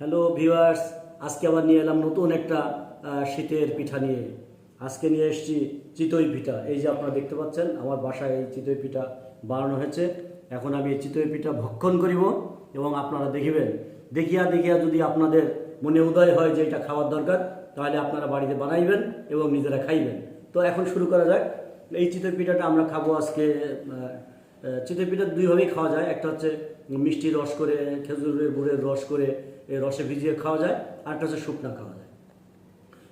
Hello viewers, আজকে আবার নিয়ে এলাম নতুন একটা শীতের পিঠা নিয়ে। আজকে নিয়ে এসেছি চিতই পিঠা। এই যে আপনারা দেখতে পাচ্ছেন আমার বাসায় এই চিতই পিঠা বানানো হয়েছে। এখন আমি এই চিতই পিঠা ভক্ষণ করিব এবং আপনারা দেখিবেন। দেখিয়া দেখিয়া যদি আপনাদের মনে উদয় হয় যে এটা খাওয়ার দরকার, তাহলে আপনারা বাড়িতে বানাইবেন এবং নিজেরা খাইবেন। তো এখন শুরু করা যাক। এই চিতই পিঠাটা আমরা খাবো আজকে। চিতই পিঠা দুইভাবেই খাওয়া যায়। একটা হচ্ছে মিষ্টি রস করে, খেজুরের গুড়ের রস করে রসে ভিজিয়ে খাওয়া যায়, আরটা হচ্ছে শুকনা খাওয়া যায়।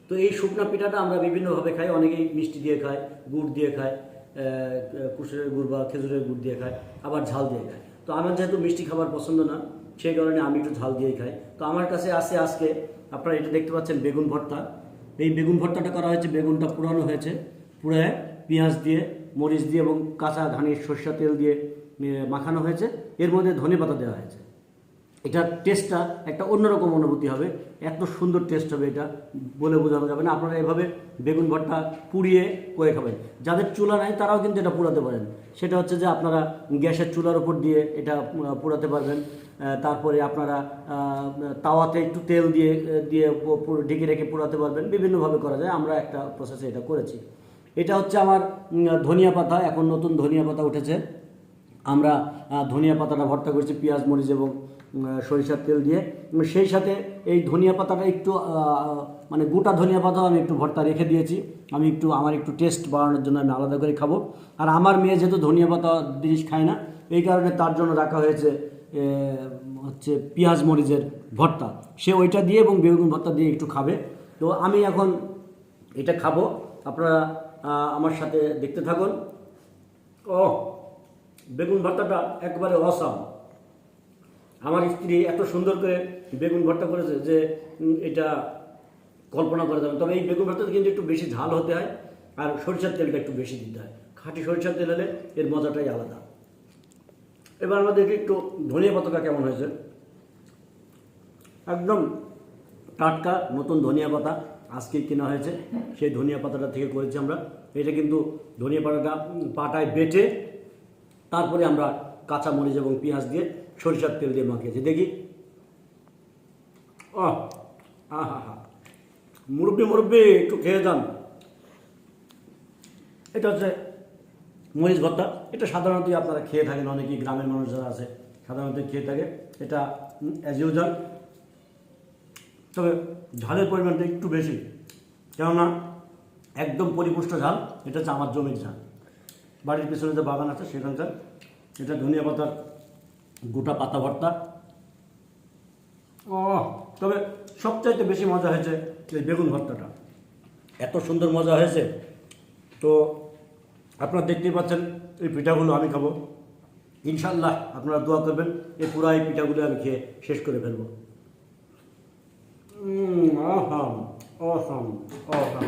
তো এই শুকনা পিঠাটা আমরা বিভিন্নভাবে খাই। অনেকেই মিষ্টি দিয়ে খায়, গুড় দিয়ে খায়, কুসুরের গুড় বা খেজুরের গুড় দিয়ে খায়, আবার ঝাল দিয়ে খায়। তো আমার যেহেতু মিষ্টি খাবার পছন্দ না, সেই কারণে আমি একটু ঝাল দিয়েই খাই। তো আমার কাছে আছে আজকে, আপনারা এটা দেখতে পাচ্ছেন, বেগুন ভর্তা। এই বেগুন ভর্তাটা করা হয়েছে, বেগুনটা পুরানো হয়েছে, পুড়ে পেঁয়াজ দিয়ে, মরিচ দিয়ে এবং কাঁচা ঘানির সরষের তেল দিয়ে মাখানো হয়েছে। এর মধ্যে ধনেপাতা দেওয়া হয়েছে। এটার টেস্টটা একটা অন্যরকম অনুভূতি হবে, এত সুন্দর টেস্ট হবে, এটা বলে বোঝানো যাবে না। আপনারা এভাবে বেগুন ভর্তা পুড়িয়ে করে খাবেন। যাদের চুলা নাই তারাও কিন্তু এটা পুড়াতে পারেন। সেটা হচ্ছে যে আপনারা গ্যাসের চুলার উপর দিয়ে এটা পুড়াতে পারবেন। তারপরে আপনারা তাওয়াতে একটু তেল দিয়ে দিয়ে ঢেকে রেখে পুড়াতে পারবেন। বিভিন্নভাবে করা যায়, আমরা একটা প্রসেসে এটা করেছি। এটা হচ্ছে আমার ধনিয়া পাতা, এখন নতুন ধনিয়া পাতা উঠেছে। আমরা ধনিয়া পাতাটা ভর্তা করেছি পেঁয়াজ, মরিচ এবং সরিষার তেল দিয়ে। সেই সাথে এই ধনিয়া পাতাটা একটু মানে গোটা ধনিয়া পাতাও আমি একটু ভর্তা রেখে দিয়েছি। আমি একটু আমার একটু টেস্ট বাড়ানোর জন্য আমি আলাদা করে খাবো। আর আমার মেয়ে যেহেতু ধনিয়া পাতা জিনিস খায় না, এই কারণে তার জন্য রাখা হয়েছে হচ্ছে পেঁয়াজ মরিচের ভর্তা। সে ওইটা দিয়ে এবং বেগুন ভর্তা দিয়ে একটু খাবে। তো আমি এখন এটা খাবো, আপনারা আমার সাথে দেখতে থাকুন। ও, বেগুন ভর্তাটা একবারে অসাম। আমার স্ত্রী এত সুন্দর করে বেগুন ভর্তা করেছে যে এটা কল্পনা করা যাবে। তবে এই বেগুন ভর্তাতে কিন্তু একটু বেশি ঝাল হতে হয়, আর সরিষার তেলটা একটু বেশি দিতে হয়। খাঁটি সরিষার তেল হলে এর মজাটাই আলাদা। এবার আমরা দেখি একটু ধনিয়া পাতাটা কেমন হয়েছে। একদম টাটকা নতুন ধনিয়া পাতা আজকেই কেনা হয়েছে, সেই ধনিয়া পাতাটা থেকে করেছি আমরা। এটা কিন্তু ধনিয়া পাতাটা পাটায় বেটে তারপরে আমরা কাঁচা মরিচ এবং পেঁয়াজ দিয়ে সরিষার তেল দিয়ে মাখিয়েছি। দেখি, ও হা হা হা, মুরব্বি একটু খেয়ে যান। এটা হচ্ছে মরিচ ভর্তা। এটা সাধারণত আপনারা খেয়ে থাকেন, অনেকেই গ্রামের মানুষ যারা আছে সাধারণত খেয়ে থাকে। এটা অ্যাজ ইউজুয়াল, তবে ঝালের পরিমাণটা একটু বেশি, কেননা একদম পরিপুষ্ট ঝাল। এটা হচ্ছে আমার জমির ঝাল, বাড়ির পিছনে যে বাগান আছে সেখানকার। এটা ধনিয়া পাতার গোটা পাতা ভর্তা। ও, তবে সবচাইতে বেশি মজা হয়েছে এই বেগুন ভর্তাটা, এত সুন্দর মজা হয়েছে। তো আপনারা দেখতেই পাচ্ছেন এই পিঠাগুলো আমি খাবো ইনশাল্লাহ। আপনারা দোয়া করবেন এই পুরো এই পিঠাগুলো আমি খেয়ে শেষ করে ফেলবো। Awesome awesome awesome.